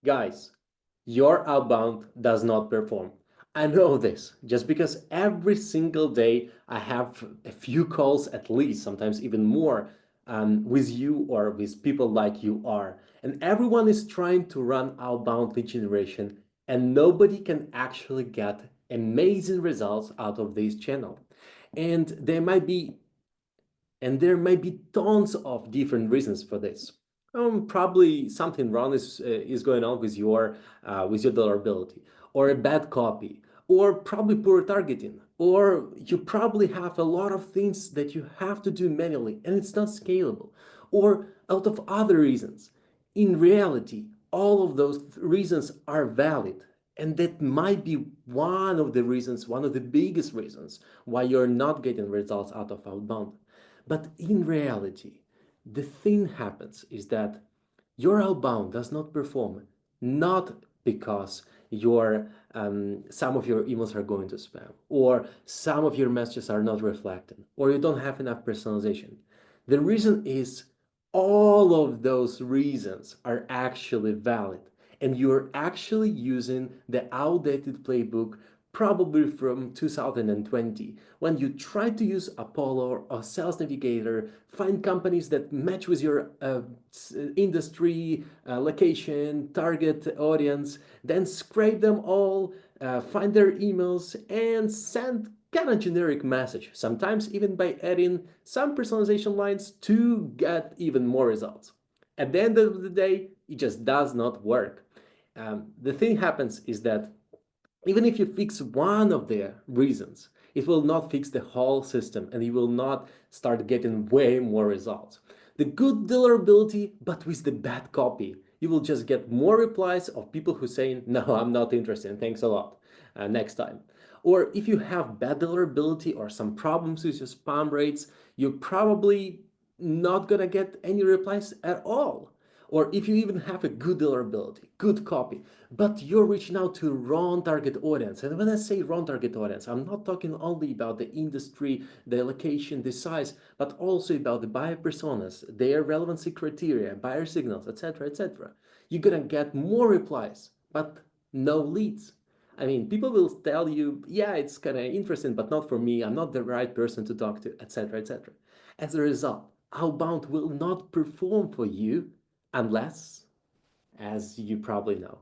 Guys, your outbound does not perform. I know this just because every single day I have a few calls, at least, sometimes even more, with you or with people like you are. And everyone is trying to run outbound lead generation, and nobody can actually get amazing results out of this channel. And there might be tons of different reasons for this. Probably something wrong is going on with your deliverability, or a bad copy, or probably poor targeting, or you probably have a lot of things that you have to do manually and it's not scalable, or out of other reasons. In reality, all of those reasons are valid, and that might be one of the reasons, one of the biggest reasons why you're not getting results out of outbound. But in reality, the thing happens is that your outbound does not perform not because some of your emails are going to spam, or some of your messages are not reflecting, or you don't have enough personalization. The reason is all of those reasons are actually valid, and you're actually using the outdated playbook probably from 2020, when you try to use Apollo or Sales Navigator, find companies that match with your industry, location, target audience, then scrape them all, find their emails, and send kind of generic message, sometimes even by adding some personalization lines to get even more results. At the end of the day, it just does not work. The thing happens is that even if you fix one of the reasons, it will not fix the whole system and you will not start getting way more results. The good deliverability, but with the bad copy, you will just get more replies of people who saying, no, I'm not interested, thanks a lot, next time. Or if you have bad deliverability or some problems with your spam rates, you're probably not gonna get any replies at all. Or if you even have a good deliverability, good copy, but you're reaching out to wrong target audience. And when I say wrong target audience, I'm not talking only about the industry, the location, the size, but also about the buyer personas, their relevancy criteria, buyer signals, etc., etc. You're gonna get more replies, but no leads. I mean, people will tell you, yeah, it's kind of interesting, but not for me. I'm not the right person to talk to, etc., etc. As a result, outbound will not perform for you unless, as you probably know,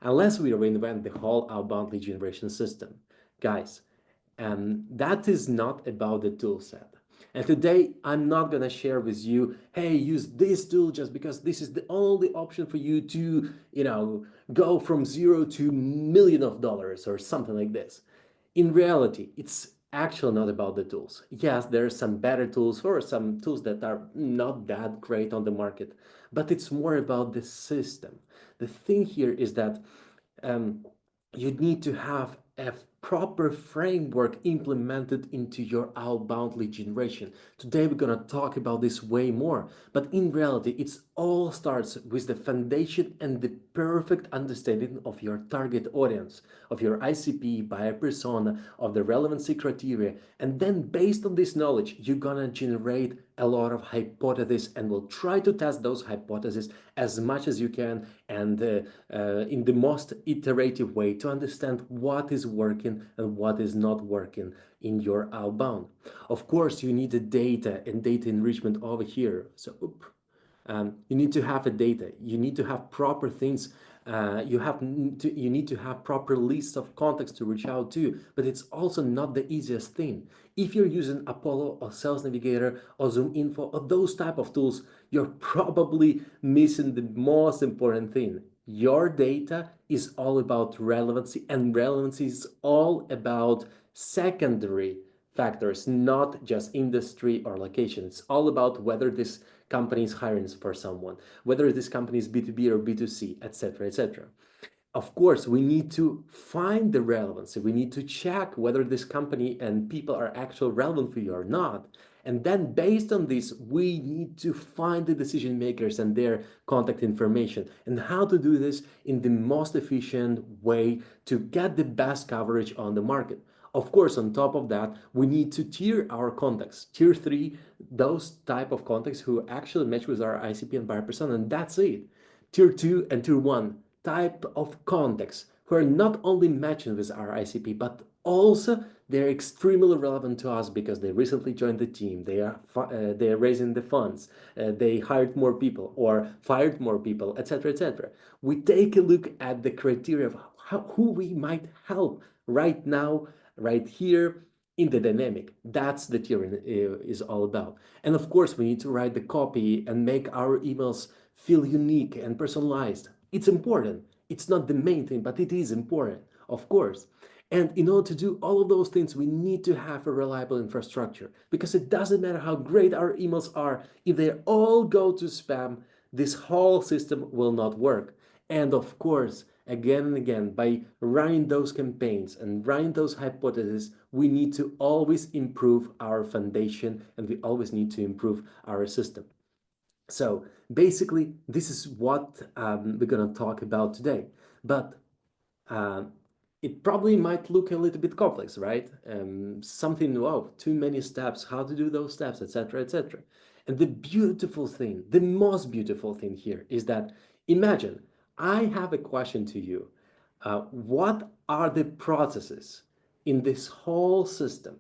unless we reinvent the whole outbound lead generation system. Guys, that is not about the tool set. And today, I'm not going to share with you, hey, use this tool just because this is the only option for you to, go from zero to million of dollars or something like this. In reality, it's actually not about the tools. Yes, there are some better tools or some tools that are not that great on the market, but it's more about the system. The thing here is that um, you need to have a proper framework implemented into your outbound lead generation. Today we're going to talk about this way more, but in reality it all starts with the foundation and the perfect understanding of your target audience, of your ICP, buyer persona, of the relevancy criteria, and then based on this knowledge you're going to generate a lot of hypotheses and will try to test those hypotheses as much as you can and in the most iterative way to understand what is working and what is not working in your outbound. Of course, you need the data and data enrichment over here. So you need to have a data. You need to have proper things. You need to have proper lists of contacts to reach out to. But it's also not the easiest thing. If you're using Apollo or Sales Navigator or Zoom Info or those type of tools, you're probably missing the most important thing. Your data is all about relevancy, and relevancy is all about secondary factors, not just industry or location. It's all about whether this company is hiring for someone, whether this company is B2B or B2C, etc., etc. Of course, we need to find the relevancy. We need to check whether this company and people are actually relevant for you or not. And then based on this, we need to find the decision makers and their contact information and how to do this in the most efficient way to get the best coverage on the market. Of course, on top of that, we need to tier our contacts. Tier 3, those type of contacts who actually match with our ICP and buyer persona, and that's it. Tier 2 and Tier 1, type of contacts who are not only matching with our ICP, but also they're extremely relevant to us because they recently joined the team. They are raising the funds. They hired more people or fired more people, etc., etc. We take a look at the criteria of who we might help right now, right here in the dynamic. That's the theory is all about. And of course, we need to write the copy and make our emails feel unique and personalized. It's important. It's not the main thing, but it is important, of course. And in order to do all of those things, we need to have a reliable infrastructure because it doesn't matter how great our emails are. If they all go to spam, this whole system will not work. And of course, again and again, by running those campaigns and running those hypotheses, we need to always improve our foundation and we always need to improve our system. So basically, this is what we're going to talk about today. But uh, it probably might look a little bit complex, right? Something, wow, too many steps, how to do those steps, etc., etc. And the beautiful thing, the most beautiful thing here is that imagine I have a question to you. What are the processes in this whole system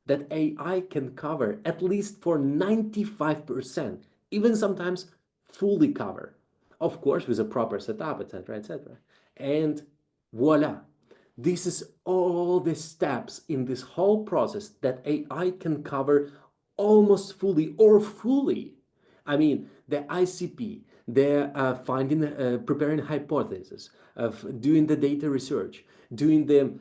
that AI can cover at least for 95%, even sometimes fully cover? Of course, with a proper setup, etc., etc. And voila, this is all the steps in this whole process that AI can cover almost fully or fully. I mean, the ICP, the preparing hypothesis, of doing the data research, doing the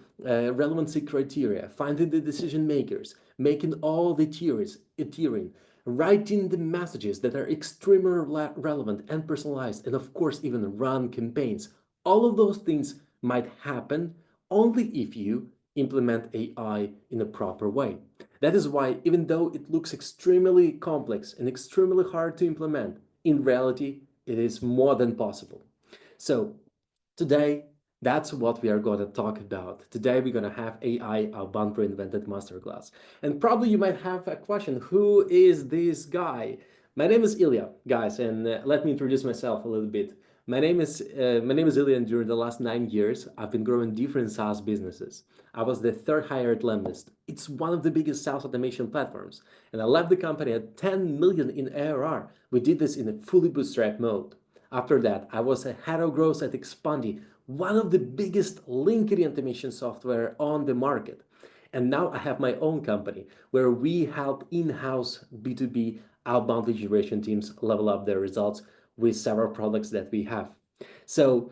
relevancy criteria, finding the decision makers, making all the theories, iteration, writing the messages that are extremely relevant and personalized, and of course, even run campaigns. All of those things might happen only if you implement AI in a proper way. That is why, even though it looks extremely complex and extremely hard to implement, in reality, it is more than possible. So, today, that's what we are going to talk about. Today, we're going to have AI Outbound Reinvented Masterclass. And probably you might have a question, who is this guy? My name is Ilya, guys, and let me introduce myself a little bit. My name is Ilya, and during the last 9 years, I've been growing different SaaS businesses. I was the third hire at Lemlist. It's one of the biggest sales automation platforms, and I left the company at 10 million in ARR. We did this in a fully bootstrap mode. After that, I was a head of growth at Expandy, one of the biggest LinkedIn automation software on the market. And now I have my own company where we help in-house B2B outbound lead generation teams level up their results with several products that we have. So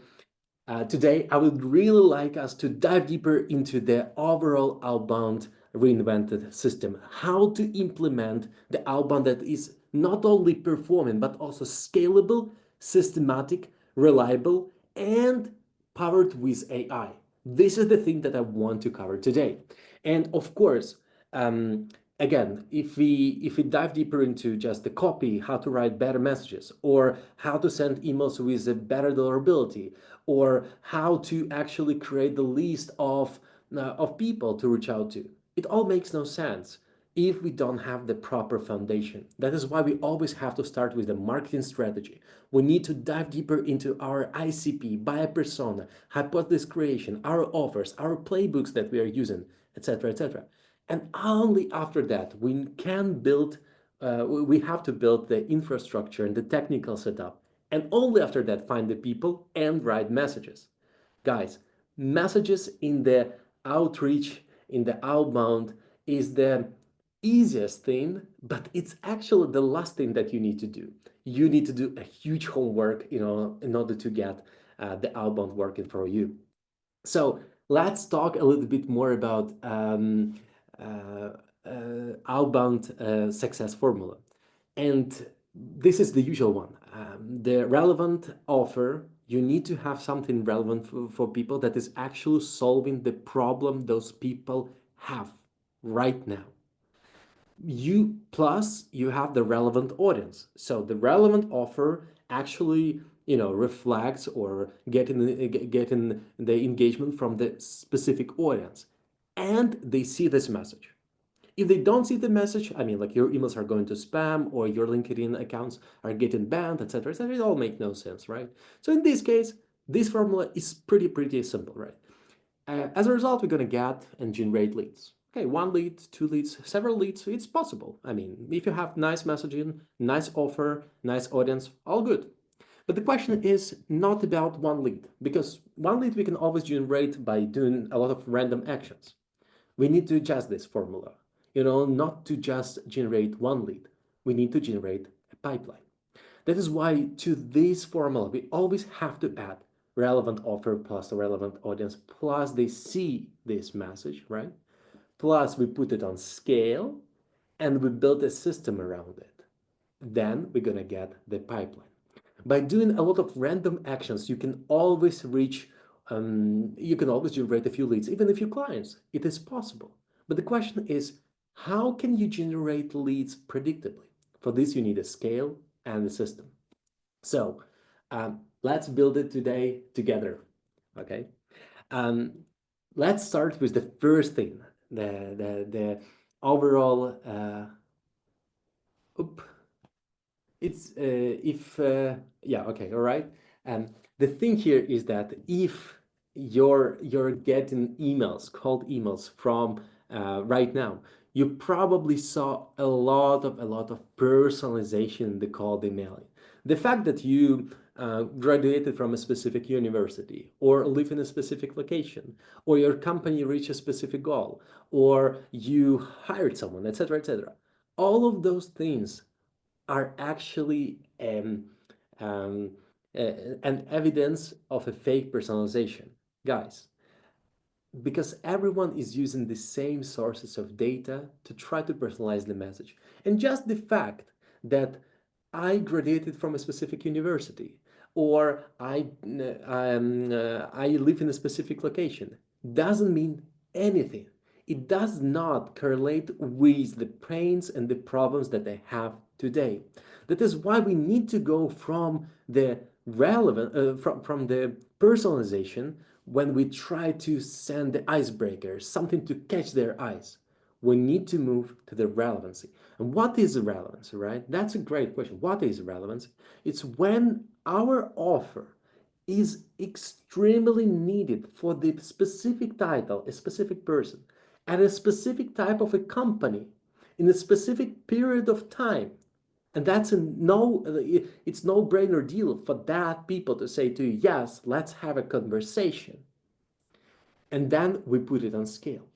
today, I would really like us to dive deeper into the overall outbound reinvented system, how to implement the outbound that is not only performing, but also scalable, systematic, reliable, and powered with AI. This is the thing that I want to cover today. And of course, um, again, if we dive deeper into just the copy, how to write better messages, or how to send emails with a better deliverability, or how to actually create the list of people to reach out to, it all makes no sense if we don't have the proper foundation. That is why we always have to start with the marketing strategy. We need to dive deeper into our ICP, buyer persona, hypothesis creation, our offers, our playbooks that we are using, etc., etc. And only after that we can build. We have to build the infrastructure and the technical setup, and only after that find the people and write messages. Guys, messages in the outreach, in the outbound, is the easiest thing, but it's actually the last thing that you need to do. You need to do a huge homework, in order to get the outbound working for you. So let's talk a little bit more about uh, outbound success formula. And this is the usual one. The relevant offer, you need to have something relevant for people that is actually solving the problem those people have right now. You have the relevant audience. So the relevant offer actually, reflects or getting the engagement from the specific audience, and they see this message. If they don't see the message, I mean, like your emails are going to spam or your LinkedIn accounts are getting banned, etc., etc., it all make no sense, right? So in this case, This formula is pretty simple, right? As a result, we're going to get and generate leads. Okay, one lead, two leads, several leads, it's possible. I mean, if you have nice messaging, nice offer, nice audience, all good. But the question is not about one lead, because one lead we can always generate by doing a lot of random actions. We need to adjust this formula, not to just generate one lead. We need to generate a pipeline. That is why to this formula, we always have to add relevant offer plus a relevant audience, plus they see this message, right? Plus we put it on scale and we build a system around it. Then we're gonna get the pipeline. By doing a lot of random actions, you can always generate a few leads, even a few clients. It is possible. But the question is, how can you generate leads predictably? For this, you need a scale and a system. So let's build it today together. Okay. Um, let's start with the first thing, the overall. Oop, it's if yeah, okay, all right. And the thing here is that if you're getting emails, cold emails from right now, you probably saw a lot of personalization in the cold emailing. The fact that you graduated from a specific university, or live in a specific location, or your company reached a specific goal, or you hired someone, etc., etc. All of those things are actually um, an evidence of a fake personalization. Guys, because everyone is using the same sources of data to try to personalize the message. And just the fact that I graduated from a specific university or I live in a specific location doesn't mean anything. It does not correlate with the pains and the problems that they have today. That is why we need to go from the relevant from the personalization when we try to send the icebreakers, something to catch their eyes. We need to move to the relevancy. And what is relevancy, right? That's a great question. What is relevance? It's when our offer is extremely needed for the specific title, a specific person, at a specific type of a company, in a specific period of time. And it's no brainer deal for that people to say to you, yes, let's have a conversation. And then we put it on scale.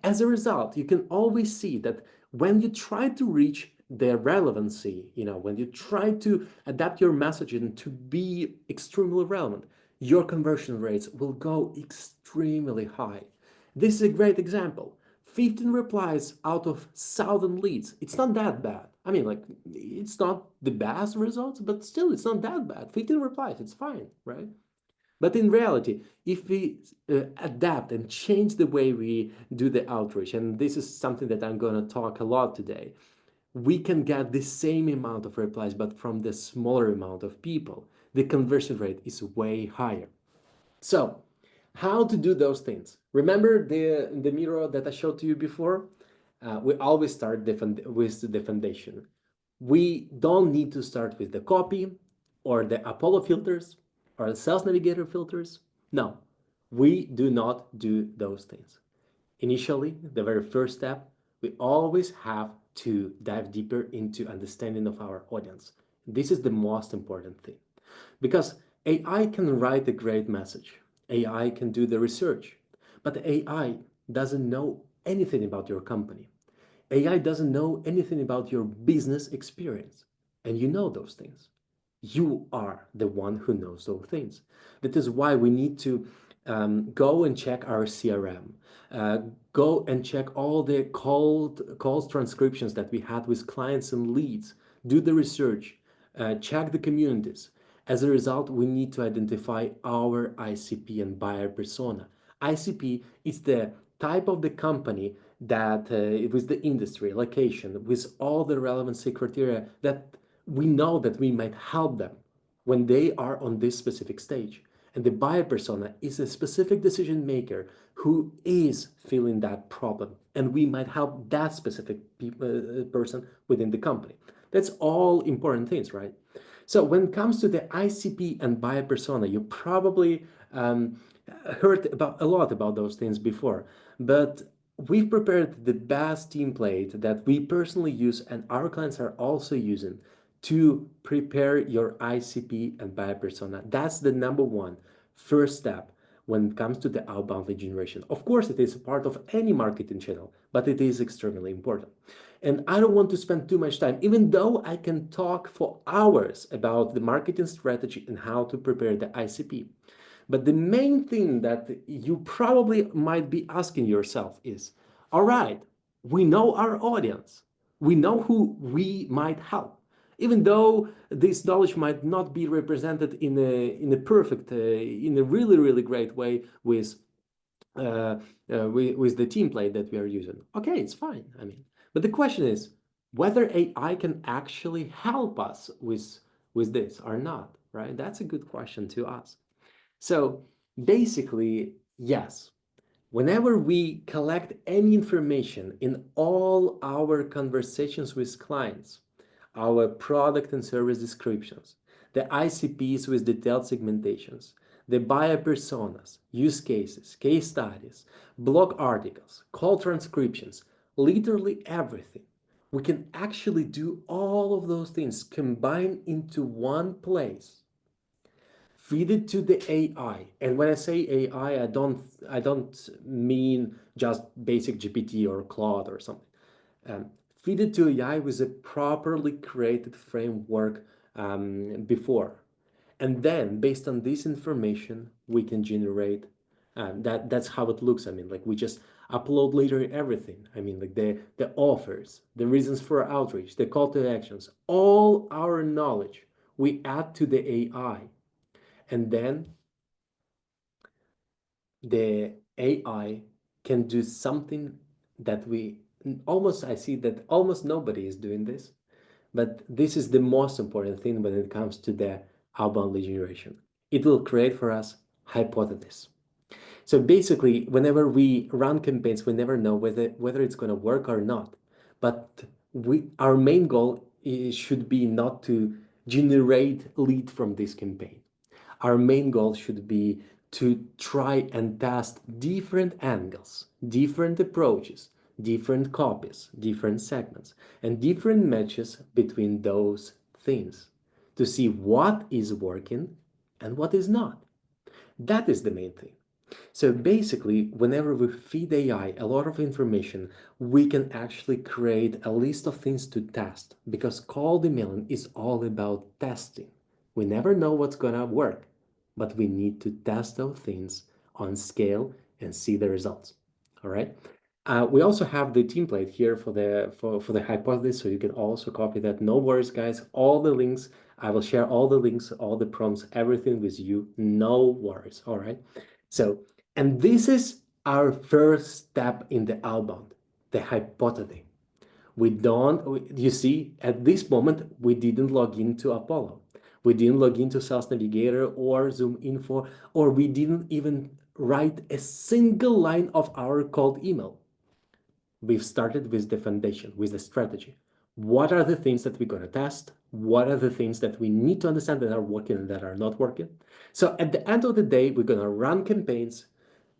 As a result, you can always see that when you try to reach the relevancy, when you try to adapt your messaging to be extremely relevant, your conversion rates will go extremely high. This is a great example. 15 replies out of 1,000 leads. It's not that bad. I mean, like, it's not the best results, but still, it's not that bad. 15 replies, it's fine, right? But in reality, if we adapt and change the way we do the outreach, and this is something that I'm going to talk a lot today, we can get the same amount of replies, but from the smaller amount of people. The conversion rate is way higher. So, how to do those things? Remember the mirror that I showed to you before? We always start with the foundation. We don't need to start with the copy or the Apollo filters or the Sales Navigator filters. No, we do not do those things. Initially, the very first step, we always have to dive deeper into understanding of our audience. This is the most important thing because AI can write a great message. AI can do the research, but AI doesn't know anything about your company. AI doesn't know anything about your business experience. And you know those things. You are the one who knows those things. That is why we need to go and check our CRM, uh, go and check all the calls transcriptions that we had with clients and leads, do the research, check the communities. As a result, we need to identify our ICP and buyer persona. ICP is the type of the company that with the industry, location, with all the relevancy criteria that we know that we might help them when they are on this specific stage. And the buyer persona is a specific decision maker who is feeling that problem. And we might help that specific person within the company. That's all important things, right? So when it comes to the ICP and buyer persona, you probably heard about a lot about those things before, but we've prepared the best template that we personally use and our clients are also using to prepare your ICP and buyer persona. That's the number one first step when it comes to the outbound lead generation. Of course, it is a part of any marketing channel, but it is extremely important. And I don't want to spend too much time, even though I can talk for hours about the marketing strategy and how to prepare the ICP. But the main thing that you probably might be asking yourself is, all right, we know our audience. We know who we might help. Even though this knowledge might not be represented in a perfect, in a really, really great way uh, with the template that we are using. Okay, it's fine. I mean, but the question is whether AI can actually help us with this or not, right? That's a good question to ask. So basically, yes, whenever we collect any information in all our conversations with clients, our product and service descriptions, the ICPs with detailed segmentations, the buyer personas, use cases, case studies, blog articles, call transcriptions, literally everything. We can actually do all of those things combined into one place, feed it to the AI. And when I say AI, I don't mean just basic GPT or Claude or something. Feed it to AI with a properly created framework before. And then based on this information, we can generate that's how it looks. I mean, like we just upload later everything. I mean, like the offers, the reasons for outreach, the call to actions, all our knowledge we add to the AI. And then the AI can do something that we almost, I see that almost nobody is doing this, but this is the most important thing when it comes to the outbound lead generation. It will create for us hypothesis. So basically, whenever we run campaigns, we never know whether it's going to work or not. But our main goal should be not to generate lead from this campaign. Our main goal should be to try and test different angles, different approaches, different copies, different segments, and different matches between those things to see what is working and what is not. That is the main thing. So basically, whenever we feed AI a lot of information, we can actually create a list of things to test because cold emailing is all about testing. We never know what's gonna work, but we need to test those things on scale and see the results. All right. We also have the template here for the hypothesis, so you can also copy that. No worries, guys. All the links, I will share all the links, all the prompts, everything with you. No worries. All right. So, and this is our first step in the outbound, the hypothesis. You see, at this moment, we didn't log into Apollo. We didn't log into Sales Navigator or Zoom Info, or we didn't even write a single line of our cold email. We've started with the foundation, with the strategy. What are the things that we're going to test? What are the things that we need to understand that are working and that are not working? So at the end of the day, we're going to run campaigns,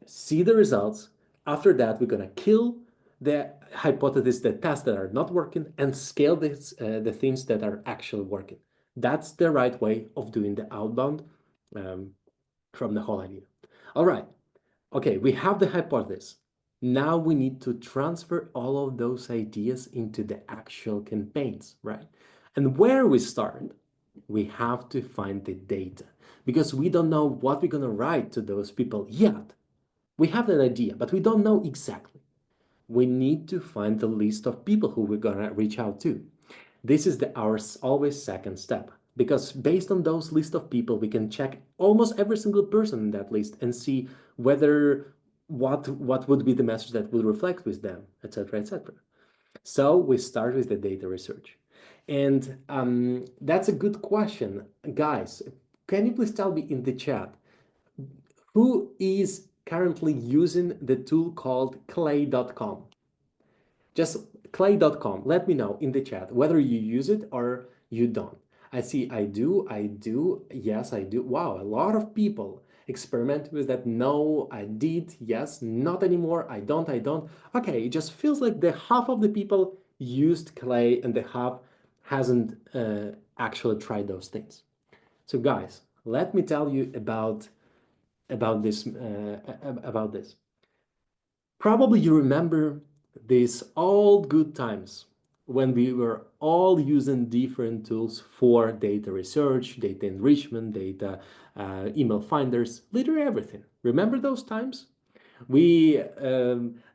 see the results. After that, we're going to kill the hypothesis, the tests that are not working, and scale the things that are actually working. That's the right way of doing the outbound um, from the whole idea. All right. Okay, we have the hypothesis. Now we need to transfer all of those ideas into the actual campaigns, right? And where we start, we have to find the data because we don't know what we're going to write to those people yet. We have an idea, but we don't know exactly. We need to find the list of people who we're going to reach out to. This is our always second step because based on those list of people, we can check almost every single person in that list and see whether what would be the message that will reflect with them, etc., etc. So we start with the data research, and that's a good question, guys. Can you please tell me in the chat who is currently using the tool called clay.com? Just clay.com. Let me know in the chat whether you use it or you don't. I see. I do. Yes, I do. Wow, a lot of people experiment with that. No, I did. Yes, not anymore. I don't. Okay, it just feels like the half of the people used clay and the half hasn't actually tried those things. So, guys, let me tell you about this. Probably you remember these old good times when we were all using different tools for data research, data enrichment, data email finders, literally everything. Remember those times? We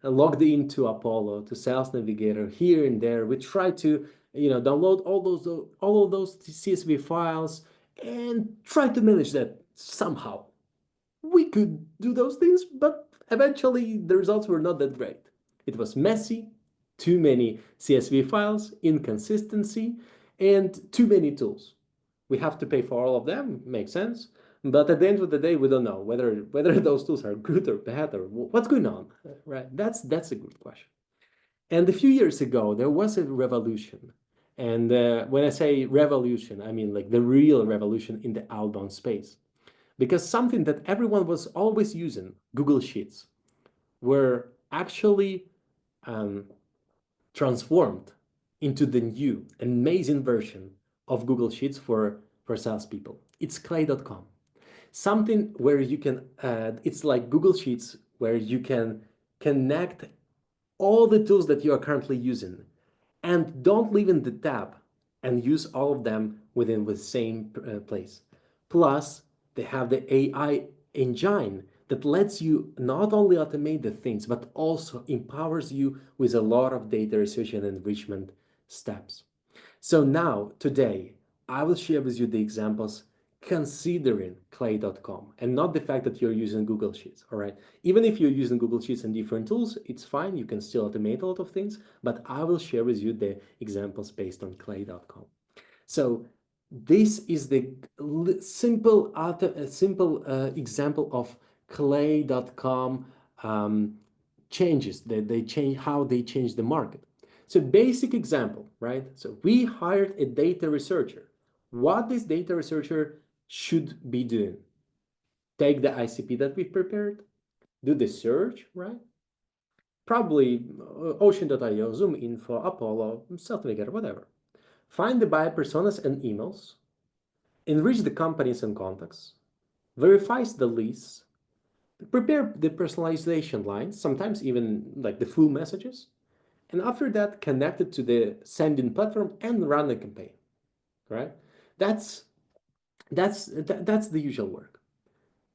logged into Apollo, to Sales Navigator here and there. We tried to, download all of those CSV files and try to manage that somehow. We could do those things, but eventually the results were not that great. It was messy, too many CSV files, inconsistency, and too many tools. We have to pay for all of them, makes sense. But at the end of the day, we don't know whether those tools are good or bad or what's going on, right? That's a good question. And a few years ago, there was a revolution. And when I say revolution, I mean like the real revolution in the outbound space, because something that everyone was always using, Google Sheets, were actually um, transformed into the new amazing version of Google Sheets for salespeople. It's clay.com. Something where you can add, it's like Google Sheets where you can connect all the tools that you are currently using and don't leave in the tab and use all of them within the same place. Plus, they have the AI engine that lets you not only automate the things, but also empowers you with a lot of data research and enrichment steps. So now, today, I will share with you the examples considering clay.com and not the fact that you're using Google Sheets. All right. Even if you're using Google Sheets and different tools, it's fine. You can still automate a lot of things, but I will share with you the examples based on clay.com. So this is the simple example of clay.com changes. They change how they change the market. So basic example, right? So we hired a data researcher. What this data researcher should be doing? Take the ICP that we've prepared, do the search, right? Probably Ocean.io, Zoom Info, Apollo, Self Navigator, whatever. Find the buyer personas and emails, enrich the companies and contacts, verifies the leads, prepare the personalization lines, sometimes even like the full messages, and after that, connect it to the sending platform and run the campaign. Right? That's that's the usual work.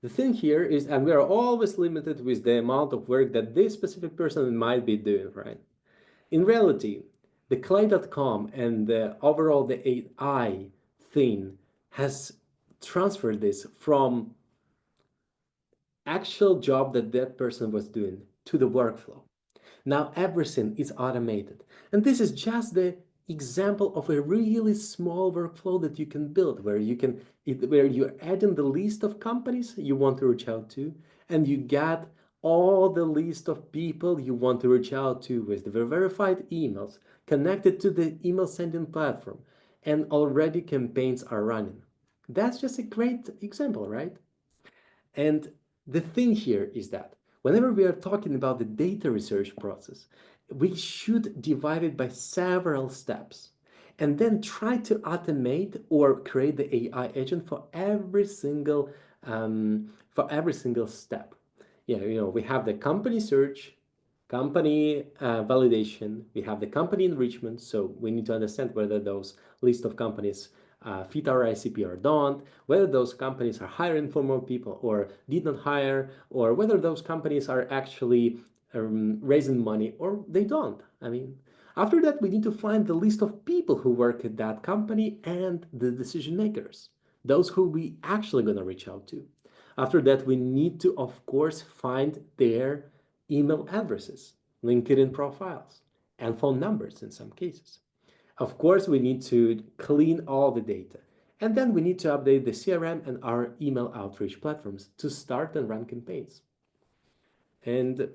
The thing here is, and we are always limited with the amount of work that this specific person might be doing, right? In reality, the clay.com and the overall the AI thing has transferred this from actual job that that person was doing to the workflow. Now everything is automated. And this is just the example of a really small workflow that you can build where you're adding the list of companies you want to reach out to, and you get all the list of people you want to reach out to with the verified emails connected to the email sending platform, and already campaigns are running. That's just a great example, right? And the thing here is that whenever we are talking about the data research process, we should divide it by several steps and then try to automate or create the AI agent for every single step. Yeah, we have the company search, company validation, we have the company enrichment. So we need to understand whether those list of companies fit our ICP or don't, whether those companies are hiring for more people or did not hire, or whether those companies are actually raising money or they don't. I mean, after that, we need to find the list of people who work at that company and the decision makers, those who we actually going to reach out to. After that, we need to, of course, find their email addresses, LinkedIn profiles, and phone numbers in some cases. Of course, we need to clean all the data. And then we need to update the CRM and our email outreach platforms to start and run campaigns. And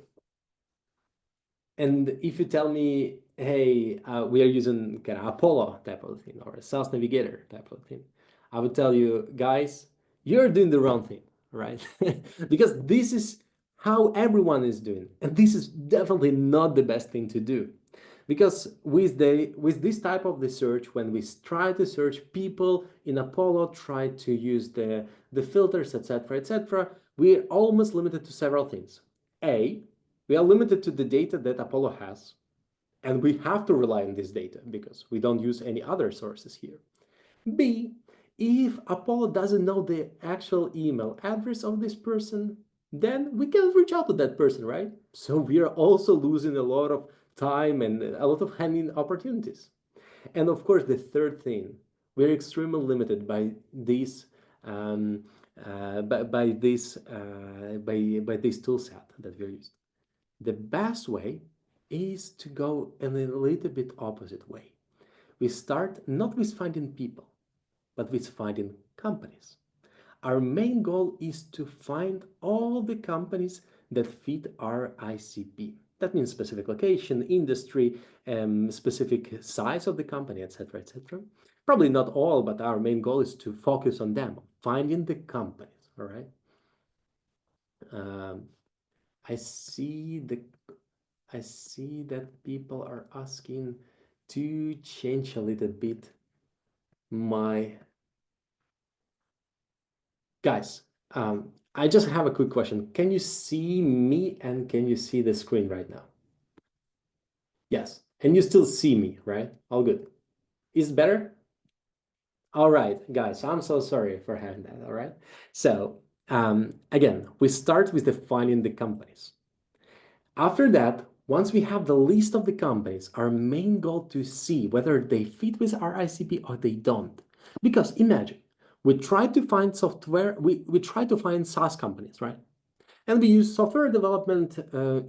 and if you tell me hey, we are using kind of Apollo type of thing or a Sales Navigator type of thing, I would tell you, guys, you're doing the wrong thing, right? Because this is how everyone is doing, and this is definitely not the best thing to do. Because with this type of research, when we try to search people in Apollo, try to use the filters, etc., etc., we're almost limited to several things. A, we are limited to the data that Apollo has, and we have to rely on this data because we don't use any other sources here. B, if Apollo doesn't know the actual email address of this person, then we can reach out to that person, right? So we are also losing a lot of time and a lot of handling opportunities. And of course, the third thing, we're extremely limited by these by this tool set that we're using. The best way is to go in a little bit opposite way. We start not with finding people, but with finding companies. Our main goal is to find all the companies that fit our ICP. That means specific location, industry, specific size of the company, etc., etc. Probably not all, but our main goal is to focus on them, finding the companies. All right. Um, I see the I see that people are asking to change a little bit my guys. I just have a quick question. Can you see me and can you see the screen right now? Yes. And you still see me, right? All good. Is it better? All right, guys. I'm so sorry for having that. All right. So again, we start with defining the companies. After that, once we have the list of the companies, our main goal to see whether they fit with our ICP or they don't. Because imagine, we try to find software, we try to find SaaS companies, right? And we use software development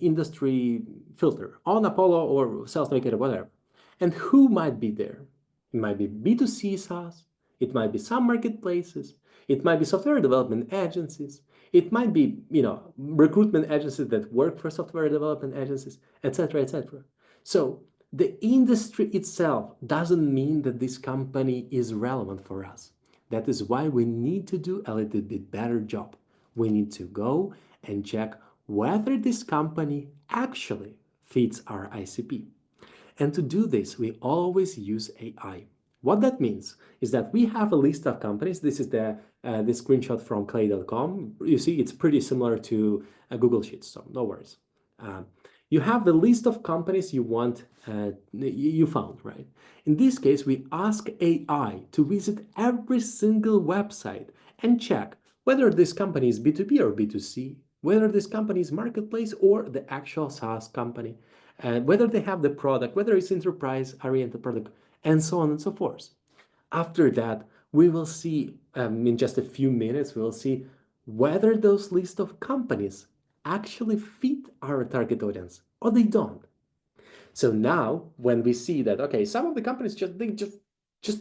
industry filter on Apollo or Sales Navigator, whatever. And who might be there? It might be B2C SaaS, it might be some marketplaces, it might be software development agencies, it might be, recruitment agencies that work for software development agencies, etc., etc. So the industry itself doesn't mean that this company is relevant for us. That is why we need to do a little bit better job. We need to go and check whether this company actually fits our ICP. And to do this, we always use AI. What that means is that we have a list of companies. This is the screenshot from clay.com. You see, it's pretty similar to Google Sheets, so no worries. Um, you have the list of companies you want, you found, right? In this case, we ask AI to visit every single website and check whether this company is B2B or B2C, whether this company is marketplace or the actual SaaS company, and whether they have the product, whether it's enterprise-oriented product, and so on and so forth. After that, we will see in just a few minutes, we will see whether those list of companies actually fit our target audience or they don't. So now, when we see that, okay, some of the companies just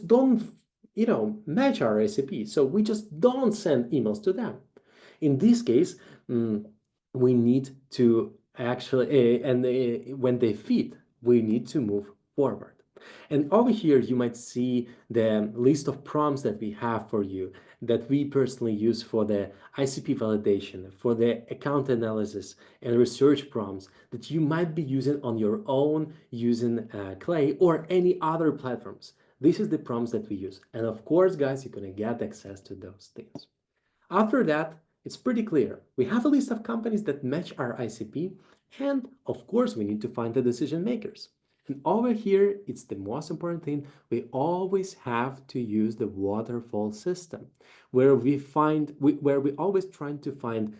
don't, match our recipe, so we just don't send emails to them. In this case, we need to actually, and when they fit, we need to move forward. And over here, you might see the list of prompts that we have for you that we personally use for the ICP validation, for the account analysis and research prompts that you might be using on your own using Clay or any other platforms. This is the prompts that we use. And of course, guys, you're going to get access to those things. After that, it's pretty clear. We have a list of companies that match our ICP, and of course, we need to find the decision makers. And over here, it's the most important thing. We always have to use the waterfall system, where we always trying to find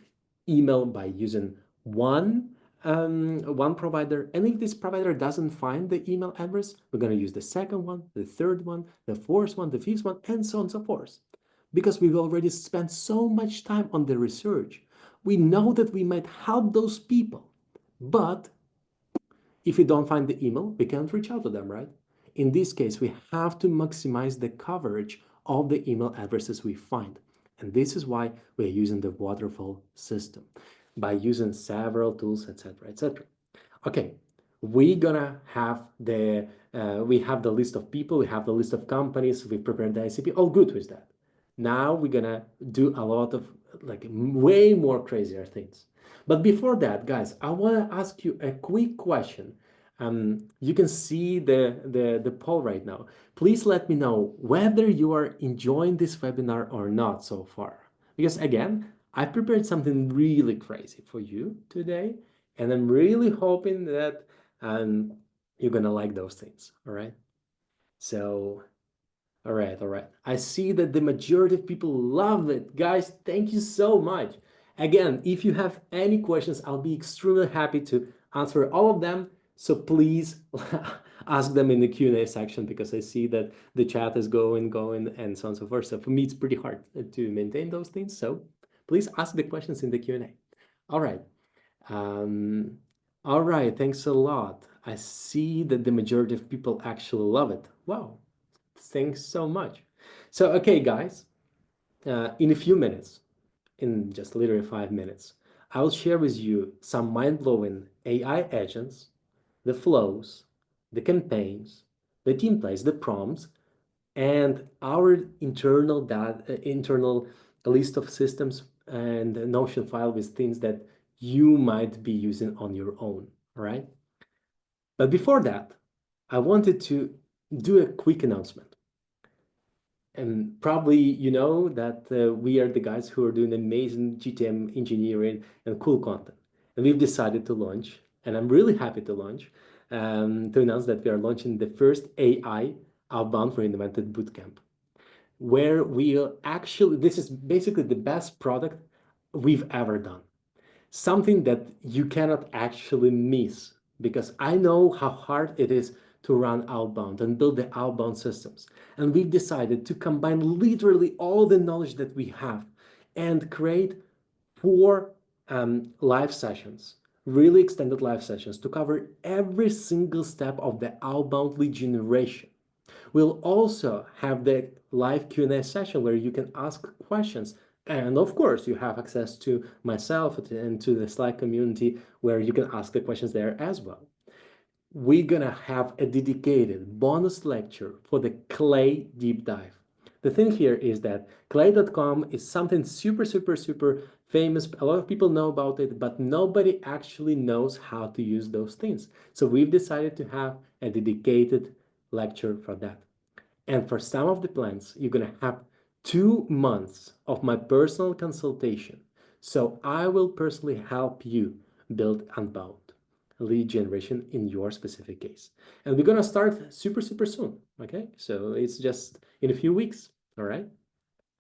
email by using one provider. And if this provider doesn't find the email address, we're going to use the second one, the third one, the fourth one, the fifth one, and so on and so forth. Because we've already spent so much time on the research, we know that we might help those people. But if we don't find the email, we can't reach out to them, right? In this case, we have to maximize the coverage of the email addresses we find. And this is why we're using the waterfall system by using several tools, etc., etc. Okay, we're gonna have the list of people, we have the list of companies, we prepared the ICP, all good with that. Now we're gonna do a lot of like way more crazier things. But before that, guys, I want to ask you a quick question. You can see the poll right now. Please let me know whether you are enjoying this webinar or not so far. Because again, I prepared something really crazy for you today, and I'm really hoping that um, you're gonna like those things. All right. So all right, all right. I see that the majority of people love it. Guys, thank you so much. Again, if you have any questions, I'll be extremely happy to answer all of them. So please ask them in the Q&A section because I see that the chat is going, and so on and so forth. So for me, it's pretty hard to maintain those things. So please ask the questions in the Q&A. All right. Um, all right, thanks a lot. I see that the majority of people actually love it. Wow, thanks so much. So, okay, guys, in a few minutes, in just literally 5 minutes, I will share with you some mind-blowing AI agents, the flows, the campaigns, the templates, the prompts, and our internal list of systems and a Notion file with things that you might be using on your own. All right. But before that, I wanted to do a quick announcement. And probably you know that we are the guys who are doing amazing GTM engineering and cool content. And we've decided to launch, and I'm really happy to launch, to announce that we are launching the first AI Outbound Reinvented Bootcamp, where we'll actually, this is basically the best product we've ever done. Something that you cannot actually miss because I know how hard it is to run outbound and build the outbound systems. And we've decided to combine literally all the knowledge that we have and create four live sessions, really extended live sessions to cover every single step of the outbound lead generation. We'll also have the live Q&A session where you can ask questions. And of course, you have access to myself and to the Slack community where you can ask the questions there as well. We're gonna have a dedicated bonus lecture for the Clay deep dive. The thing here is that clay.com is something super famous. A lot of people know about it, but nobody actually knows how to use those things. So we've decided to have a dedicated lecture for that. And for some of the plans, you're going to have 2 months of my personal consultation. So I will personally help you build Unbound lead generation in your specific case. And we're going to start super soon. Okay. So it's just in a few weeks. All right.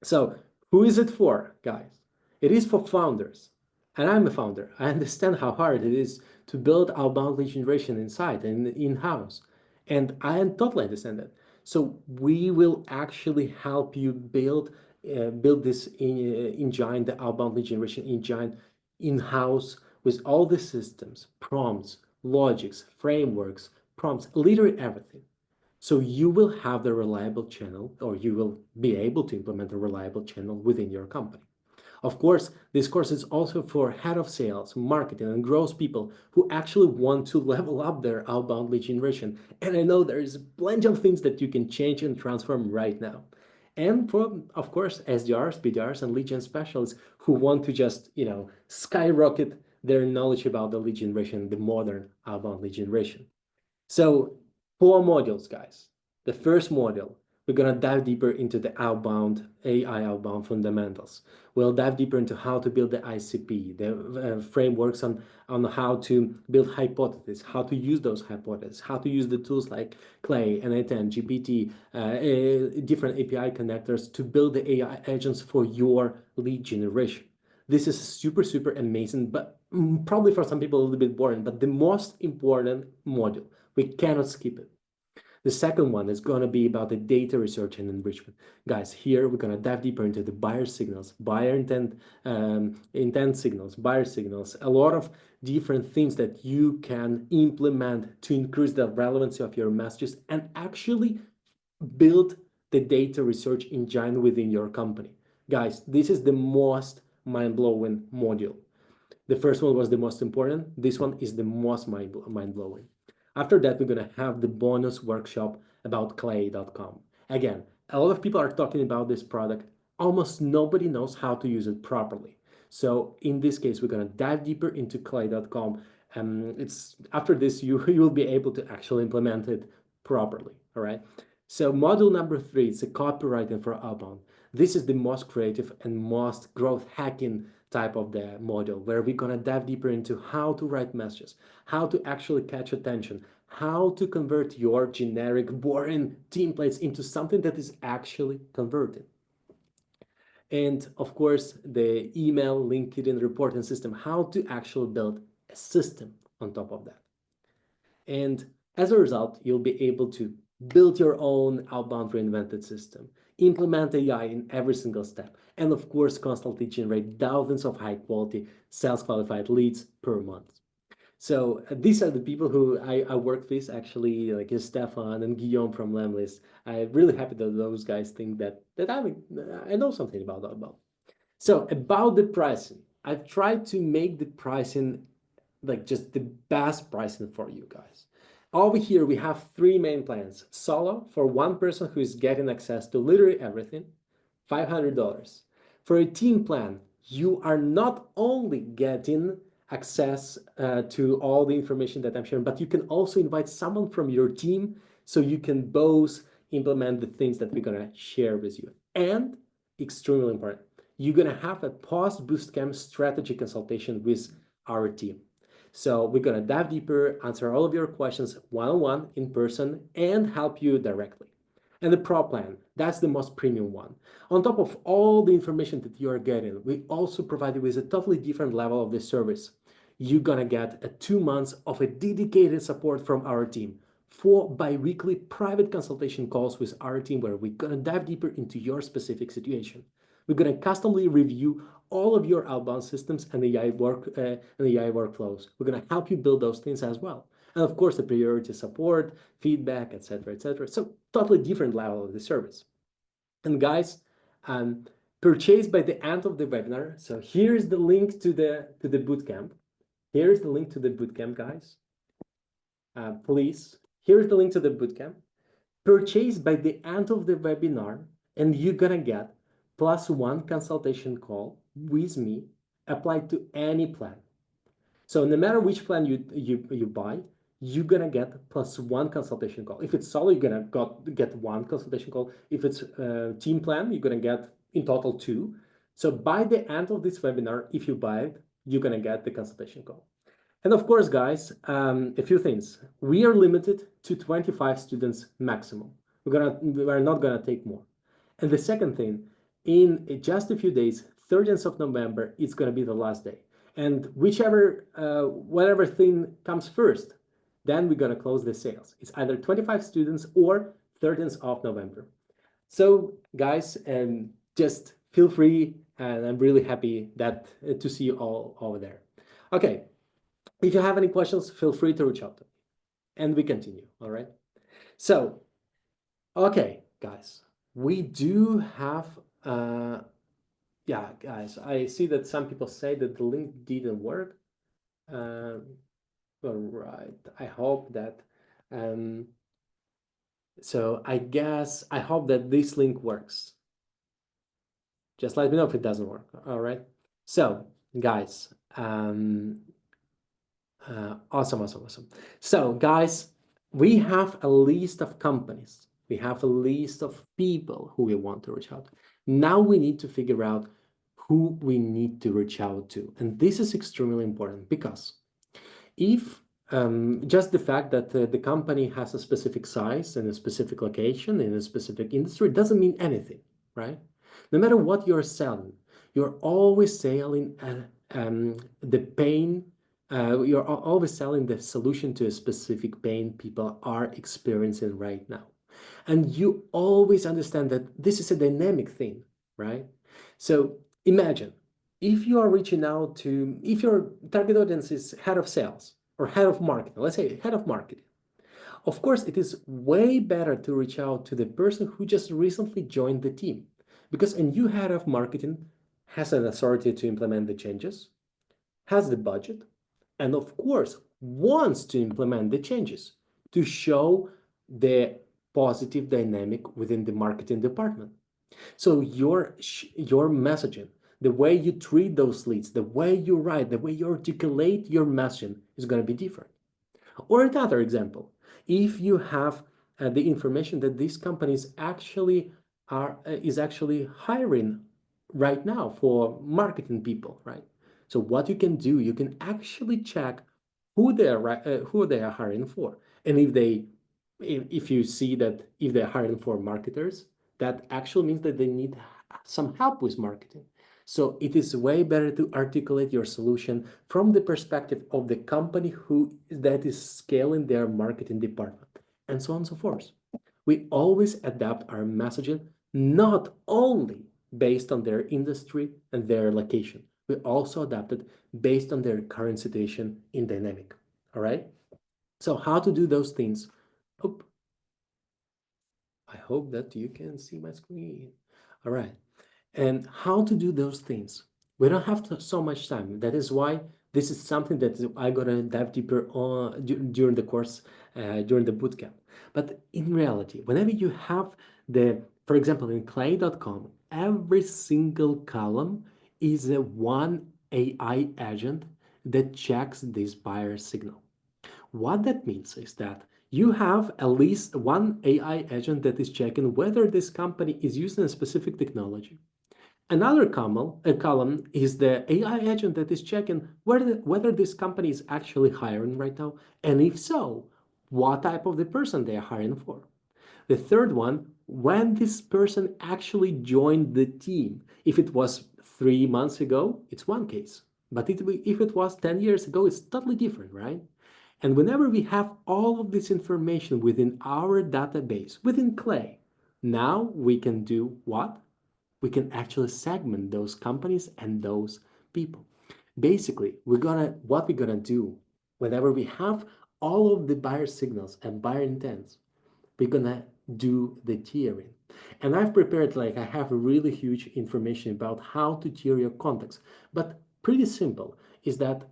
So who is it for, guys? It is for founders. And I'm a founder. I understand how hard it is to build outbound lead generation inside and in-house. And I totally understand that. So we will actually help you build this engine, the outbound lead generation engine in-house with all the systems, prompts, logics, frameworks, prompts, literally everything. So you will have the reliable channel, or you will be able to implement a reliable channel within your company. Of course, this course is also for head of sales, marketing, and growth people who actually want to level up their outbound lead generation. And I know there is plenty of things that you can change and transform right now. And for, of course, SDRs, BDRs, and lead gen specialists who want to just, skyrocket their knowledge about the lead generation, the modern outbound lead generation. So 4 modules, guys. The first module, we're gonna dive deeper into the outbound AI outbound fundamentals. We'll dive deeper into how to build the ICP, the frameworks on how to build hypotheses, how to use those hypotheses, how to use the tools like Clay, N8N, GPT, different API connectors to build the AI agents for your lead generation. This is super amazing, but probably for some people a little bit boring, but the most important module. We cannot skip it. The second one is going to be about the data research and enrichment. Guys, here we're going to dive deeper into the buyer signals, buyer intent signals, buyer signals, a lot of different things that you can implement to increase the relevancy of your messages and actually build the data research engine within your company. Guys, this is the most mind-blowing module. The first one was the most important. This one is the most mind-blowing. After that, we're going to have the bonus workshop about clay.com. Again, a lot of people are talking about this product. Almost nobody knows how to use it properly. So in this case, we're going to dive deeper into clay.com. It's after this, you will be able to actually implement it properly. All right. So module number 3 is a copywriting for outbound. This is the most creative and most growth hacking type of the module where we're gonna dive deeper into how to write messages, how to actually catch attention, how to convert your generic, boring templates into something that is actually converted. And of course, the email, LinkedIn reporting system, how to actually build a system on top of that. And as a result, you'll be able to build your own outbound reinvented system, implement AI in every single step, and of course, constantly generate thousands of high quality sales qualified leads per month. So these are the people who I work with actually, like Stefan and Guillaume from Lemlist. I'm really happy that those guys think that I know something about. So about the pricing, I've tried to make the pricing like just the best pricing for you guys. Over here, we have 3 main plans. Solo for one person who is getting access to literally everything, $500. For a team plan, you are not only getting access to all the information that I'm sharing, but you can also invite someone from your team so you can both implement the things that we're gonna share with you. And extremely important, you're gonna have a post bootcamp strategy consultation with our team. So we're gonna dive deeper, answer all of your questions one-on-one in person, and help you directly. And the Pro plan, that's the most premium one. On top of all the information that you are getting, we also provide you with a totally different level of the service. You're gonna get 2 months of a dedicated support from our team, 4 bi-weekly private consultation calls with our team where we're gonna dive deeper into your specific situation. We're gonna customly review all of your outbound systems and AI workflows. We're gonna help you build those things as well. And of course, the priority support, feedback, etc., etc. So totally different level of the service. And guys, purchase by the end of the webinar. So here's the link to the bootcamp. Here's the link to the bootcamp, guys. Please, here's the link to the bootcamp. Purchase by the end of the webinar, and you're gonna get +1 consultation call with me applied to any plan. So no matter which plan you buy, you're gonna get +1 consultation call. If it's solo, you're gonna get 1 consultation call. If it's a team plan, you're gonna get in total 2. So by the end of this webinar, if you buy it, you're gonna get the consultation call. And of course, guys, a few things. We are limited to 25 students maximum. We're not gonna take more. And the second thing, in just a few days, 30th of November, it's gonna be the last day. And whatever thing comes first, then we're gonna close the sales. It's either 25 students or 30th of November. So guys, just feel free, and I'm really happy that to see you all over there. Okay, if you have any questions, feel free to reach out to me. And we continue, all right? So, okay, guys, we do have, yeah, guys, I see that some people say that the link didn't work. All right, I hope that, so I hope that this link works. Just let me know if it doesn't work, all right? So, guys, awesome. So, guys, we have a list of companies. We have a list of people who we want to reach out. Now we need to figure out who we need to reach out to. And this is extremely important because if just the fact that the company has a specific size and a specific location in a specific industry doesn't mean anything, right? No matter what you're selling, you're always selling the pain. You're always selling the solution to a specific pain people are experiencing right now. And you always understand that this is a dynamic thing, right? So imagine if you are reaching out to, if your target audience is head of sales or head of marketing, let's say head of marketing. Of course, it is way better to reach out to the person who just recently joined the team because a new head of marketing has an authority to implement the changes, has the budget, and of course, wants to implement the changes. to show the positive dynamic within the marketing department. So your messaging, the way you treat those leads, the way you write, the way you articulate your messaging is going to be different. Or another example, if you have the information that these companies actually are is actually hiring right now for marketing people, right? So what you can do, you can actually check who they are hiring for, and if you see that if they're hiring for marketers, that actually means that they need some help with marketing. So it is way better to articulate your solution from the perspective of the company who that is scaling their marketing department, and so on and so forth. We always adapt our messaging not only based on their industry and their location. We also adapt it based on their current situation in dynamic. All right. So how to do those things? Oop, I hope that you can see my screen. All right. And how to do those things. We don't have so much time. That is why this is something that I gotta dive deeper on during the course, during the bootcamp. But in reality, whenever you have for example, in clay.com, every single column is a one AI agent that checks this buyer signal. What that means is that you have at least one AI agent that is checking whether this company is using a specific technology. Another column is the AI agent that is checking whether this company is actually hiring right now, and if so, what type of the person they are hiring for. The third one, when this person actually joined the team. If it was 3 months ago, it's one case. But if it was 10 years ago, it's totally different, right? And whenever we have all of this information within our database, within Clay, now we can do what? We can actually segment those companies and those people. Basically, what we're gonna do whenever we have all of the buyer signals and buyer intents, we're gonna do the tiering. And I've prepared, like, I have a really huge information about how to tier your contacts. But pretty simple is that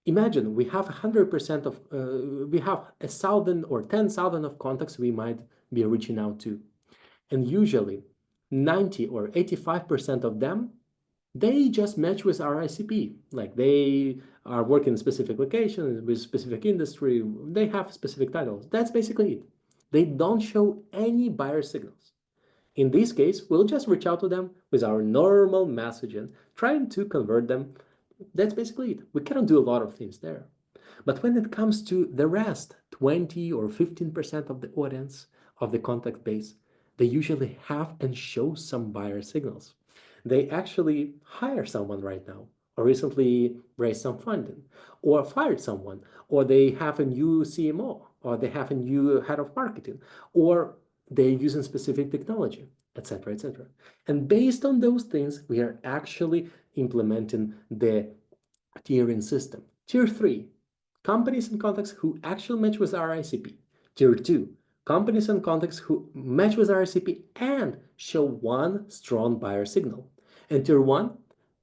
imagine we have 100% of, we have 1,000 or 10,000 of contacts we might be reaching out to. And usually 90 or 85% of them, they just match with our ICP. Like they are working in specific locations with specific industry. They have specific titles. That's basically it. They don't show any buyer signals. In this case, we'll just reach out to them with our normal messaging, trying to convert them. That's basically it. We cannot do a lot of things there. But when it comes to the rest, 20 or 15% of the audience of the contact base, they usually have and show some buyer signals. They actually hire someone right now, or recently raised some funding, or fired someone, or they have a new CMO, or they have a new head of marketing, or they're using specific technology, etc., etc. And based on those things, we are actually implementing the tiering system. Tier 3, companies and contacts who actually match with our ICP. Tier 2, companies and contacts who match with our ICP and show one strong buyer signal. And Tier 1,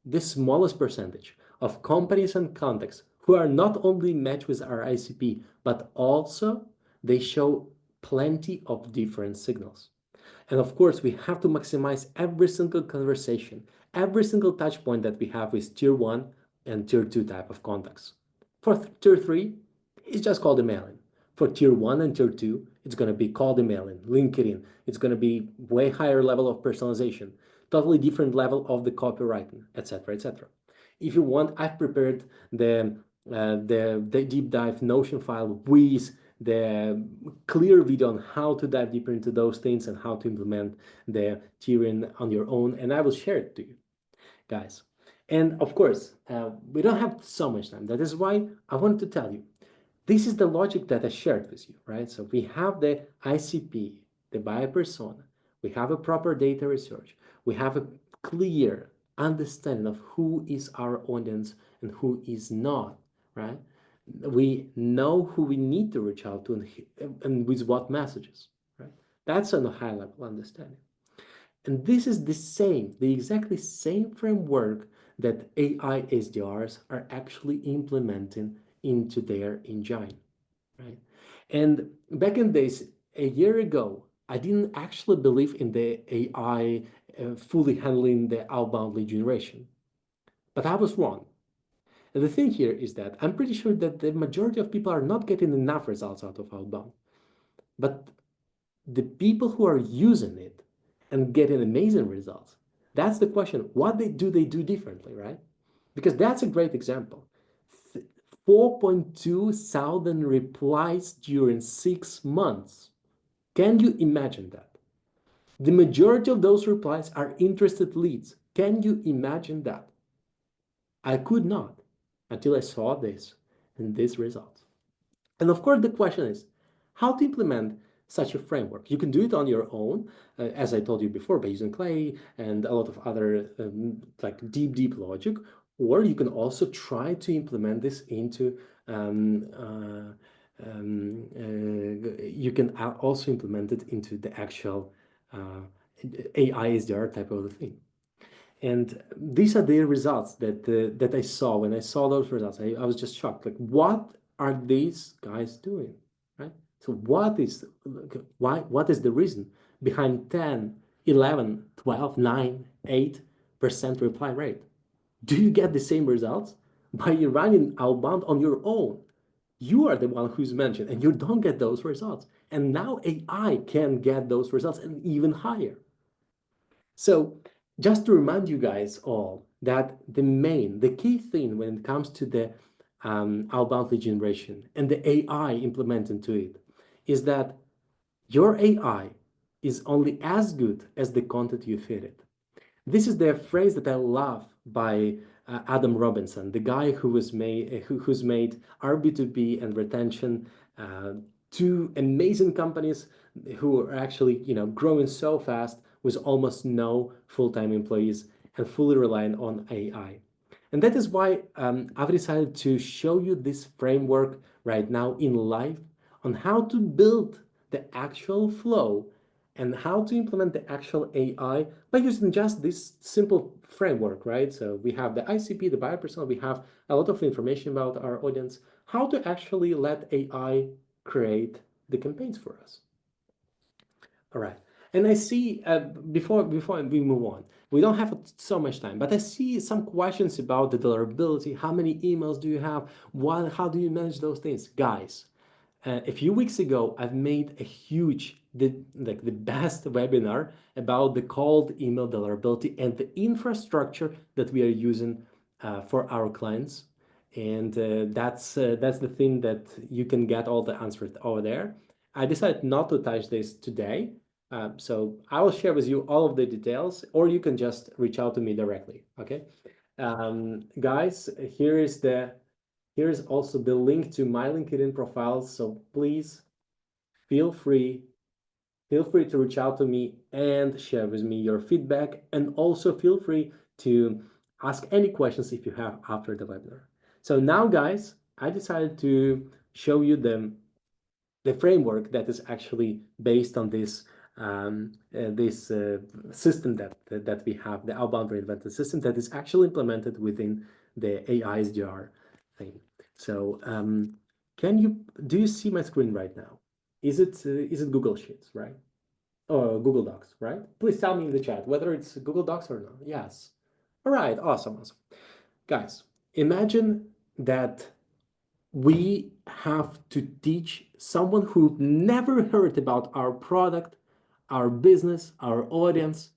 the smallest percentage of companies and contacts who are not only match with our ICP, but also they show plenty of different signals. And of course, we have to maximize every single conversation, every single touch point that we have with tier 1 and tier 2 type of contacts. For tier 3, it's just called emailing. For tier 1 and tier 2, it's going to be called emailing, LinkedIn. It's going to be way higher level of personalization, totally different level of the copywriting, etc., etc. If you want, I've prepared the deep dive Notion file with the clear video on how to dive deeper into those things and how to implement the tiering on your own, and I will share it to you guys. And of course, we don't have so much time. That is why I want to tell you, this is the logic that I shared with you, right? So we have the ICP, the buyer persona, we have a proper data research, we have a clear understanding of who is our audience and who is not, right? We know who we need to reach out to and with what messages, right? That's on a high level understanding. And this is the exactly same framework that AI SDRs are actually implementing into their engine. right? And back in days, a year ago, I didn't actually believe in the AI fully handling the outbound lead generation, but I was wrong. And the thing here is that I'm pretty sure that the majority of people are not getting enough results out of outbound, but the people who are using it and getting amazing results, that's the question. What they do differently, right? Because that's a great example. 4.2 thousand replies during 6 months. Can you imagine that? The majority of those replies are interested leads. Can you imagine that? I could not until I saw this and these results. And of course, the question is how to implement such a framework. You can do it on your own, as I told you before, by using Clay and a lot of other like deep logic, or you can also try to implement this into. You can also implement it into the actual uh, AI SDR type of a thing. And these are the results that I saw. When I saw those results, I was just shocked. Like, what are these guys doing, right? So what is the reason behind 10, 11, 12, 9, 8% reply rate? Do you get the same results by running outbound on your own? You are the one who's mentioned, and you don't get those results. And now AI can get those results and even higher. So just to remind you guys all that the key thing when it comes to the outbound lead generation and the AI implemented to it is that your AI is only as good as the content you feed it. This is the phrase that I love by Adam Robinson, the guy who's made RB2B and retention, uh, two amazing companies who are actually growing so fast with almost no full-time employees and fully relying on AI. And that is why I've decided to show you this framework right now in live on how to build the actual flow and how to implement the actual AI by using just this simple framework, right? So we have the ICP, the buyer persona, we have a lot of information about our audience, how to actually let AI create the campaigns for us. All right. And I see before we move on, we don't have so much time, but I see some questions about the deliverability. How many emails do you have? What? How do you manage those things, guys? A few weeks ago, I've made a huge, like the best webinar about the cold email deliverability and the infrastructure that we are using for our clients. And that's the thing that you can get all the answers over there. I decided not to touch this today. So I will share with you all of the details, or you can just reach out to me directly. Okay. Guys, here's also the link to my LinkedIn profile. So please feel free, feel free to reach out to me and share with me your feedback. And also feel free to ask any questions if you have after the webinar. So now, guys, I decided to show you the framework that is actually based on this system that we have, the Outbound Reinvented system that is actually implemented within the AI SDR thing. So do you see my screen right now? Is it Google Sheets, right? Or Google Docs, right? Please tell me in the chat whether it's Google Docs or not. Yes. All right, awesome. Guys, imagine that we have to teach someone who never heard about our product, our business, our audience,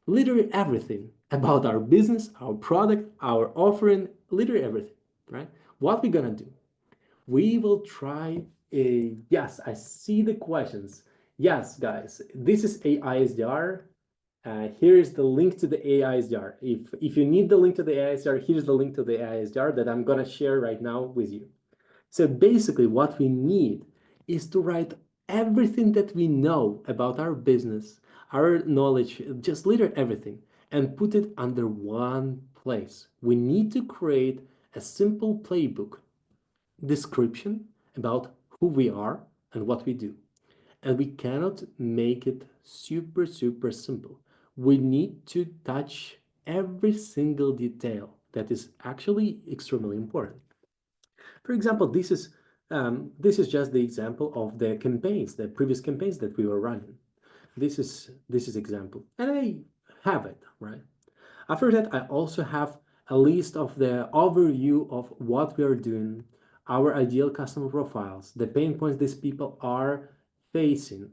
literally everything about our business, our product, our offering, literally everything, right? What we're gonna do? We will try yes, I see the questions. Yes, guys, this is AISDR. Here is the link to the AISDR. If you need the link to the AISDR, here's the link to the AISDR that I'm gonna share right now with you. So basically what we need is to write everything that we know about our business, our knowledge, just literally everything, and put it under one place. We need to create a simple playbook description about who we are and what we do. And we cannot make it super simple. We need to touch every single detail that is actually extremely important. For example, this is This is just the example of the campaigns, the previous campaigns that we were running. This is example, and I have it right. After that, I also have a list of the overview of what we are doing, our ideal customer profiles, the pain points these people are facing,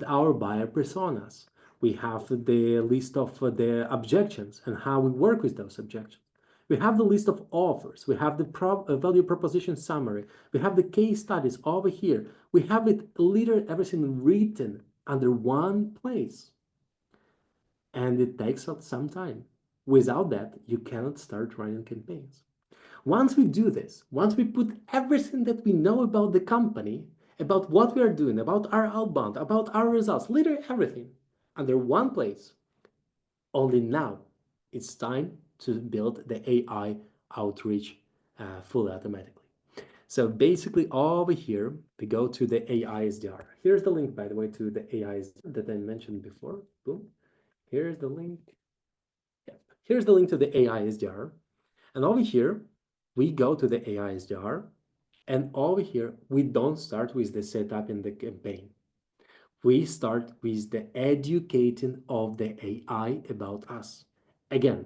our buyer personas. We have the list of the objections and how we work with those objections. We have the list of offers. We have the value proposition summary. We have the case studies over here. We have it literally everything written under one place, and it takes up some time. Without that, you cannot start running campaigns. Once we do this, once we put everything that we know about the company, about what we are doing, about our outbound, about our results, literally everything, under one place, only now it's time to build the AI outreach fully automatically. So basically over here, we go to the AI SDR. Here's the link, by the way, to the AI SDR that I mentioned before. Boom. Here's the link. Yep. Here's the link to the AI SDR. And over here, we go to the AI SDR. And over here, we don't start with the setup in the campaign. We start with the educating of the AI about us. Again,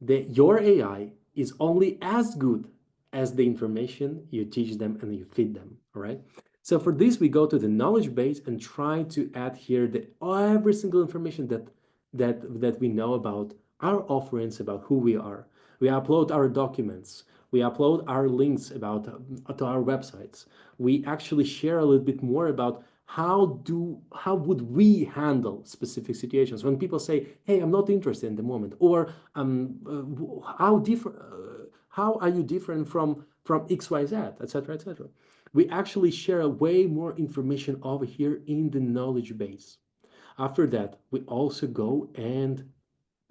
your AI is only as good as the information you teach them and you feed them. All right. So for this, we go to the knowledge base and try to add here every single information that we know about our offerings, about who we are. We upload our documents. We upload our links about to our websites. We actually share a little bit more about how would we handle specific situations when people say, "Hey, I'm not interested in the moment," or how are you different from XYZ, etc., etc. We actually share way more information over here in the knowledge base. After that, we also go and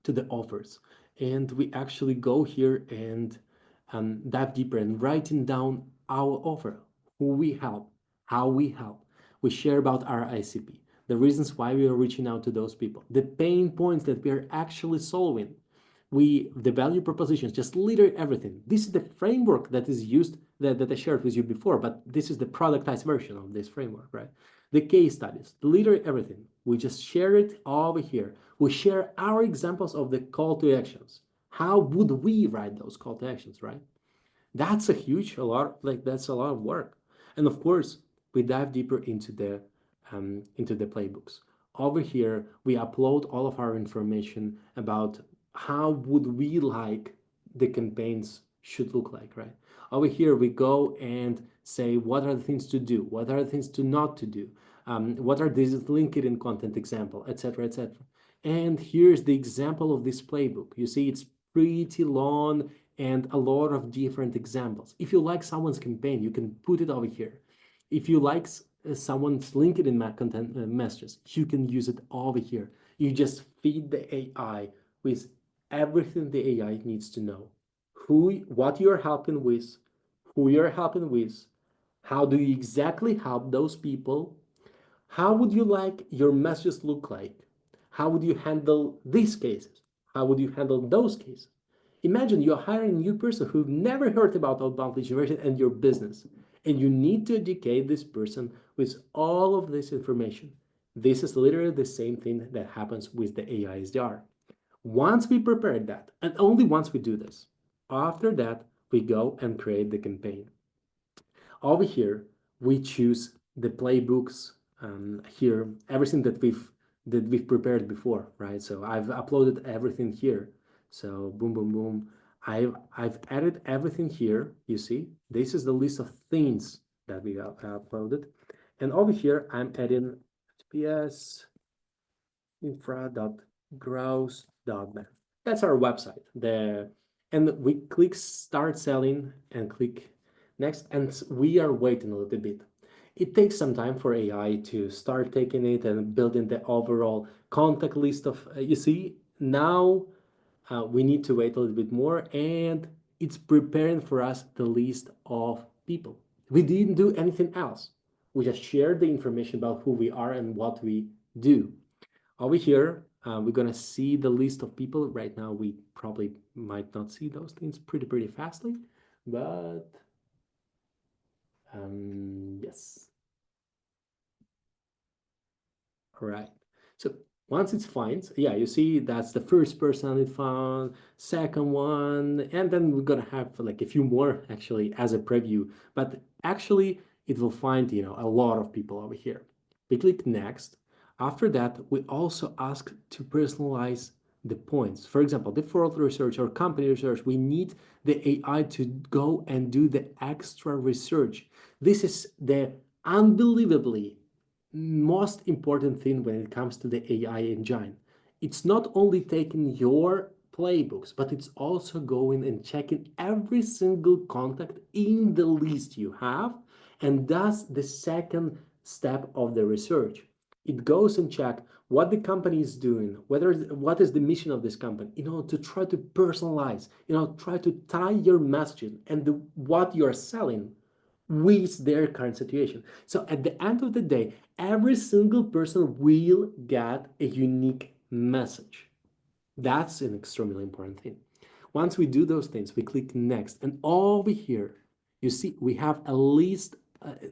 to the offers. And we actually go here and dive deeper and writing down our offer, who we help, how we help. We share about our ICP, the reasons why we are reaching out to those people, the pain points that we are actually solving. The value propositions, just literally everything. This is the framework that is used that I shared with you before, but this is the productized version of this framework, right? The case studies, literally everything. We just share it over here. We share our examples of the call to actions. How would we write those call to actions, right? That's a lot, like that's a lot of work. And of course, we dive deeper into the playbooks. Over here, we upload all of our information about how would we like the campaigns should look like, right? Over here, we go and say what are the things to do, what are the things to not to do, what are these LinkedIn content example, etc., etc. And here's the example of this playbook. You see, it's pretty long and a lot of different examples. If you like someone's campaign, you can put it over here. If you like someone's LinkedIn content messages, you can use it over here. You just feed the AI with everything the AI needs to know. What you're helping with, who you're helping with, how do you exactly help those people, how would you like your messages look like? How would you handle these cases? How would you handle those cases? Imagine you're hiring a new person who never heard about outbound lead generation and your business, and you need to educate this person with all of this information. This is literally the same thing that happens with the AI SDR. Once we prepare that, and only once we do this, after that, we go and create the campaign. Over here, we choose the playbooks here, everything that we've prepared before, right? So I've uploaded everything here. So boom, boom, boom. I've added everything here. You see, this is the list of things that we have uploaded. And over here, I'm adding HTTPS infra.gross.net. That's our website. And we click start selling and click next, and we are waiting a little bit. It takes some time for AI to start taking it and building the overall contact list of, you see, now we need to wait a little bit more, and it's preparing for us the list of people. We didn't do anything else. We just shared the information about who we are and what we do. Over here, we're gonna see the list of people. Right now, we probably might not see those things pretty fastly, but Yes. All right. So once it's finds, yeah, you see that's the first person it found, second one, and then we're gonna have like a few more actually as a preview. But actually, it will find, a lot of people over here. We click next. After that, we also ask to personalize the points. For example, the fraud research or company research, we need the AI to go and do the extra research. This is the unbelievably most important thing when it comes to the AI engine. It's not only taking your playbooks, but it's also going and checking every single contact in the list you have. And that's the second step of the research. It goes and check what the company is doing, whether what is the mission of this company, to try to personalize, try to tie your messaging and what you're selling with their current situation. So at the end of the day, every single person will get a unique message. That's an extremely important thing. Once we do those things, we click next, and over here, you see we have a list.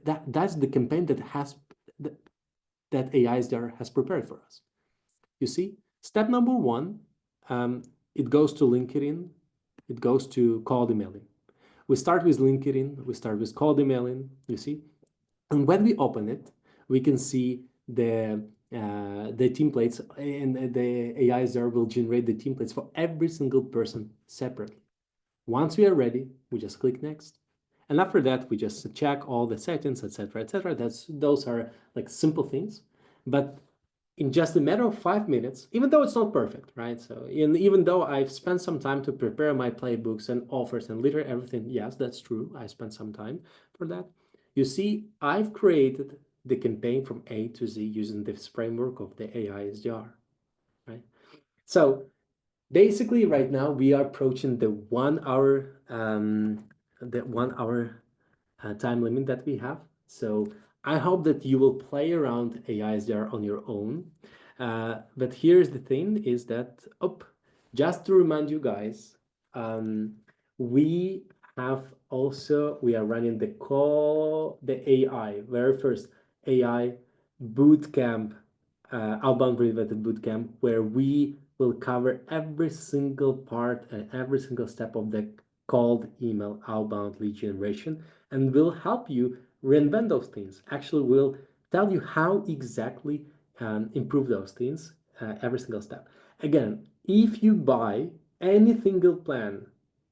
That's the campaign that, that AISDR has prepared for us. You see, step number one, it goes to LinkedIn, it goes to cold emailing. We start with LinkedIn, we start with cold emailing, you see. And when we open it, we can see the templates, and the AI there will generate the templates for every single person separately. Once we are ready, we just click next. And after that, we just check all the settings, etc., etc. Those are like simple things. But in just a matter of 5 minutes, even though it's not perfect, right? So, even though I've spent some time to prepare my playbooks and offers and literally everything, yes, that's true. I spent some time for that. You see, I've created the campaign from A to Z using this framework of the AI SDR, right? So basically, right now we are approaching the 1 hour time limit that we have. So I hope that you will play around AIs there on your own. But here's the thing is that, just to remind you guys, um, we we are running the AI, very first AI bootcamp, Outbound Reinvented bootcamp, where we will cover every single part and every single step of the cold email outbound lead generation, and will help you reinvent those things. Actually, will tell you how exactly improve those things every single step. Again, if you buy any single plan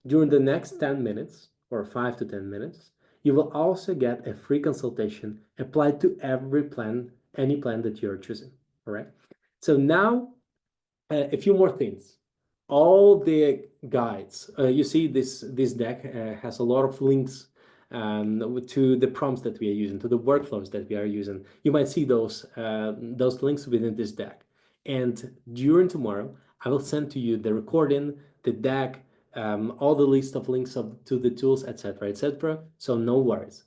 during the next 10 minutes or 5 to 10 minutes, you will also get a free consultation applied to every plan, any plan that you're choosing. All right. So now a few more things. All the guides, you see this deck has a lot of links to the prompts that we are using, to the workflows that we are using. You might see those links within this deck. And during tomorrow, I will send to you the recording, the deck, all the list of links to the tools, etc., etc. So no worries.